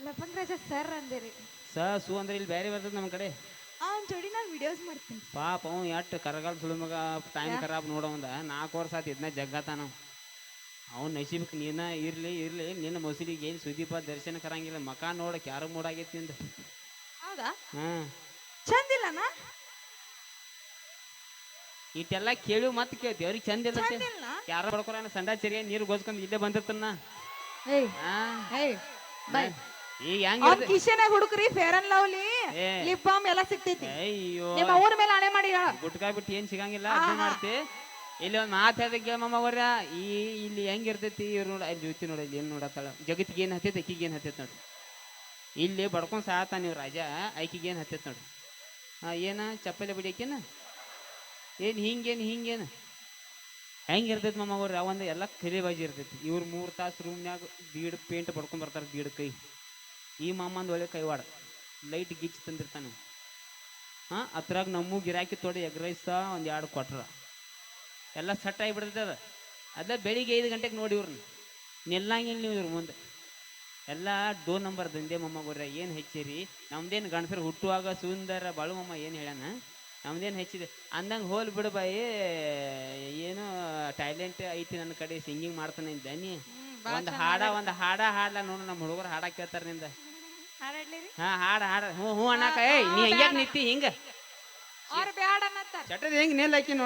ಲಪಂಗ್ ರಾಜ sir ಅಂದಿರಿ. ಸು ಅಂದ್ರೆ ಇಲ್ಲಿ ಬೇರೆ ಬರ್ತದೆ ನಮ್ಮ ಕಡೆ. ಅವ್ನ ಜೋಡಿ ನಾನು ವಿಡಿಯೋಸ್ ಮಾಡ್ತೀನಿ. ಪಾಪ ಅವ ಎಟ್ಟು ಕರಗಾಲ ಸುಳು ಮಗ ಟೈಮ್ ಖರಾಬ್ ನೋಡವಂದ 4 ವರ್ಷ ಆತು ಇದನ್ನ ಜಗ್ಗತಾನ. ಅವ್ನು ನಸೀಬಕ್ಕೆ ನೀನ ಇರ್ಲಿ ಇರ್ಲಿ ನಿನ್ನ ಮಸೂದಿಗೆ ಏನು ಸುದೀಪ ದರ್ಶನ ಕರಂಗಿಲ್ಲ. ಮಕ ನೋಡಕ್ಕೆ ಯಾರು ಮೂಡಾಗೈತಿ ನಿಂದ. ಹೌದಾ? ಹಾಂ ಚಂದಿಲ್ಲನಾ? ಇಟ್ಟೆಲ್ಲ ಕೇಳಿ ಮತ್ತೆ ಕೇಳ್ತಿ ಅವ್ರಿಗೆ ಚಂದ ಇಲ್ಲಂತೆ. ಚಂದಿಲ್ಲ ಯಾರು ಬಡ್ಕೊಳ ಸಂಡಾ ಸರಿ ನೀರು ಗೋಸ್ಕೊಂಡು ಇಲ್ಲೇ ಬಂದಿರ್ತನ. ಏಯ್ ಏಯ್ ಬೈ ಈಗ ಹೆಂಗ ಅವ್ನ ಕಿಶೆನಾಗ ಹುಡುಕ್ರಿ fair and lovely lip balm ಎಲ್ಲ ಸಿಗ್ತೈತಿ. ಅಯ್ಯೋ ನಿಮ್ಮ ಅವ್ರ ಮೇಲೆ ಹಣೆ ಮಾಡಿ ಹೇಳ. ಗುಟ್ಕಾಯ್ ಬಿಟ್ಟು ಏನ್ ಸಿಗಂಗಿಲ್ಲ ಅರ್ಜಿ ಮಾಡ್ತಿ. ಇಲ್ಲಿ ಒಂದು ಮಾತು ಹೇಳ್ದೆ ಕೇಳಮ್ಮ ಅವ್ರ ಇಲ್ಲಿ ಹೆಂಗಿರ್ತೈತಿ ಇವ್ರು ನೋಡ ಅಲ್ಲಿ ಜೊತೆ ನೋಡ ಇಲ್ಲಿ ಏನು ನೋಡತ್ತಾಳ ಜಗತ್ತಿಗೆ ಏನು ಹತ್ತೈತಿ ಅಕ್ಕಿಗೆ ಏನು ಹತ್ತೈತಿ ನೋಡಿ. ಇಲ್ಲಿ ಬಡ್ಕೊಂಡು ಸಾತ ನೀವು ರಾಜ ಆಕಿಗೆ ಏನು ಹತ್ತೈತಿ ನೋಡಿ. ಏನ ಚಪ್ಪಲಿ ಬಿಡಿಯಕ್ಕೇನ ಏನು ಹಿಂಗೇನು ಹೆಂಗಿರ್ತೈತಿ ಮಮ್ಮ ಅವ್ರ ಒಂದು ಎಲ್ಲ ಕರಿ ಬಾಜಿ ಇರ್ತೈತಿ. ಇವ್ರು 3 ತಾಸು ರೂಮ್ನ್ಯಾಗ ಬೀಡ್ ಪೇಂಟ್ ಬಡ್ಕೊಂಡ್ ಬರ್ತಾರೆ ಬೀಡ್ ಕೈ. ಈ ಮಾಮಂದು ಒಳ್ಳೆ ಕೈವಾಡ ಲೈಟ್ ಗಿಚ್ಚಿ ತಂದಿರ್ತಾನೆ. ಅದ್ರಾಗ ನಮ್ಮೂ ಗಿರಾಕಿ ತೊಡೆ ಎಗ್ ರೈಸ ಒಂದು 2 ಕೊಟ್ರ ಎಲ್ಲ ಸೆಟ್ ಆಗಿಬಿಡ್ತೈತೆ ಅದು. ಅದ ಬೆಳಿಗ್ಗೆ 5 ಗಂಟೆಗೆ ನೋಡಿ ಇವ್ರನ್ನ ನಿಲ್ಲಂಗಿಲ್ಲ ನೀವು ಇವ್ರ ಮುಂದೆ ಎಲ್ಲ ಡೋ ನಂಬರ್ ದಂಧೆ ಮಮ್ಮ ಗೊರ್ರ ಏನು ಹೆಚ್ಚಿರಿ. ನಮ್ದೇನು ಗಂಡಸರು ಹುಟ್ಟುವಾಗ ಸುಂದರ ಬಾಳು ಮಮ್ಮ ಏನು ಹೇಳ್ಯಾನ ನಮ್ದೇನು ಹೆಚ್ಚಿದೆ ಅಂದಂಗೆ ಹೋಲ್ ಬಿಡು ಬಾಯಿ. ಏನು ಟ್ಯಾಲೆಂಟ್ ಐತಿ ನನ್ನ ಕಡೆ ಸಿಂಗಿಂಗ್ ಮಾಡ್ತಾನೆ ದನಿ. ಒಂದು ಹಾಡ ಹಾಡ್ಲ ನೋಡು ನಮ್ಮ ಹುಡುಗರು ಹಾಡ ಕೇಳ್ತಾರೆ ನಿಂದ. ಹಾಡ ಹ್ಞೂ ಅಣ್ಣಾಕ ಏಯ್ ನೀ ಹೆಂಗ್ಯಾಕೆ ನಿಂತಿ ಹಿಂಗ ಅವ್ರ ಬ್ಯಾಡ ಅನ್ನತ್ತಾರ ಚಟದ ಹೆಂಗೆ ನಿಲ್ಲ ಹಾಕಿ ನೋಡಿ.